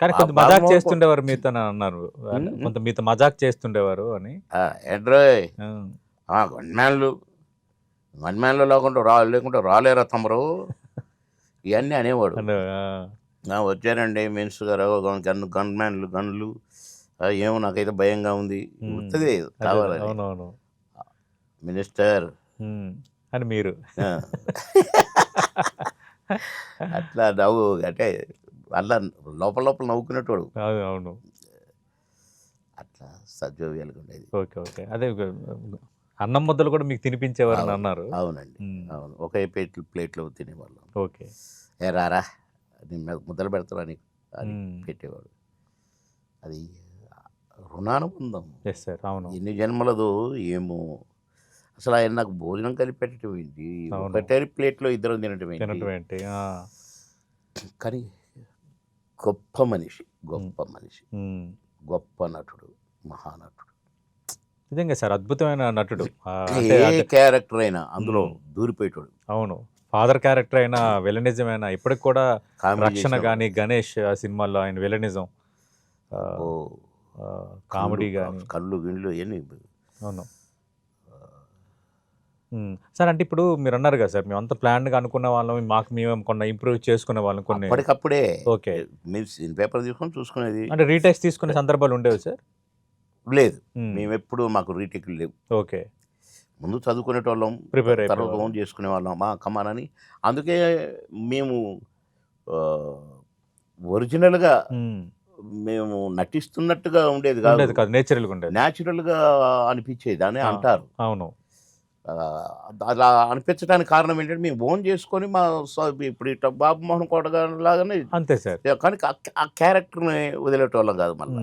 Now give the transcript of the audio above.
కానీ ఆ కొంత మజాక్ బాబు చేస్తుండేవారు మీతో అన్నారు. కొంత మీతో మజాక్ చేస్తుండేవారు అని. ఏంట్రోయ్ ఆ! గన్మ్యాన్లు గన్మ్యాన్లు లేకుంటే రాలేరా తమరు ఇవన్నీ అనేవాడు. అంటే వచ్చారండి మినిస్టర్ గారు గన్మ్యాన్లు గన్లు ఏమో నాకైతే భయంగా ఉంది ఉత్తదే కావాలని. అవునవును మినిస్టర్ అని మీరు ఆ. అట్లా నవ్వు అంటే అలా లోపల లోపల నవ్వుకునేటోడు. అవును. అట్లా సజోవియాలుగా ఉండేది. ఓకే. ఓకే. అదే అన్నం ముద్దలు కూడా మీకు తినిపించేవారని అన్నారు. అవునండి. అవును. ఒకే ప్లేట్లో తినేవాళ్ళం. ఓకే. ఏ రారా నేను ముద్దలు పెడతారా నీకు అని పెట్టేవాడు. అది రుణానుబంధం. Yes sir. అవును. ఎన్ని జన్మలదో ఏమో. అసలు ఆయన నాకు భోజనం కలిపి పెట్టడం ఏంటి, ఒకటే ప్లేట్లో ఇద్దరం తినటం ఏంటి. కానీ గొప్ప మనిషి, గొప్ప మనిషి, గొప్ప నటుడు, మహానటుడు. నిజంగా సార్ అద్భుతమైన నటుడు. ఏ క్యారెక్టర్ అయినా అందులో దూరిపోయేటోడు. అవును. ఫాదర్ క్యారెక్టర్ అయినా విలనిజం అయినా ఇప్పటికి కూడా రక్షణ కానీ గణేష్ ఆ సినిమాల్లో ఆయన విలనిజం కామెడీ కానీ కళ్ళు గిళ్ళు ఎన్ని. అవును సార్. అంటే ఇప్పుడు మీరు అన్నారు కదా సార్, మేము అంత ప్లాన్గా అనుకున్న వాళ్ళం, మాకు మేము కొన్ని ఇంప్రూవ్ చేసుకునే వాళ్ళం కొన్ని అప్పటికప్పుడే. ఓకే. మీరు సిన్ పేపర్ తీసుకొని చూసుకునేది. అంటే రీటేక్స్ తీసుకునే సందర్భాలు ఉండేవి సార్? లేదు, మేము ఎప్పుడు మాకు రీటేక్లు లేవు. ఓకే. ముందు చదువుకునేటోళ్ళం, ప్రిపేర్ తర్వాత ఓన్ చేసుకునే వాళ్ళం కమాన్ అని. అందుకే మేము ఒరిజినల్గా మేము నటిస్తున్నట్టుగా ఉండేది కాదు, నేచురల్గా ఉండేది, న్యాచురల్గా అనిపించేది అని అంటారు. అవును. అలా అనిపించడానికి కారణం ఏంటంటే మేము ఓన్ చేసుకొని మా ఇప్పుడు ఇట్లా బాబు మోహన్ కోట లాగానే అంతే సార్. కానీ ఆ క్యారెక్టర్ని వదిలేటోళ్ళం కాదు మళ్ళీ.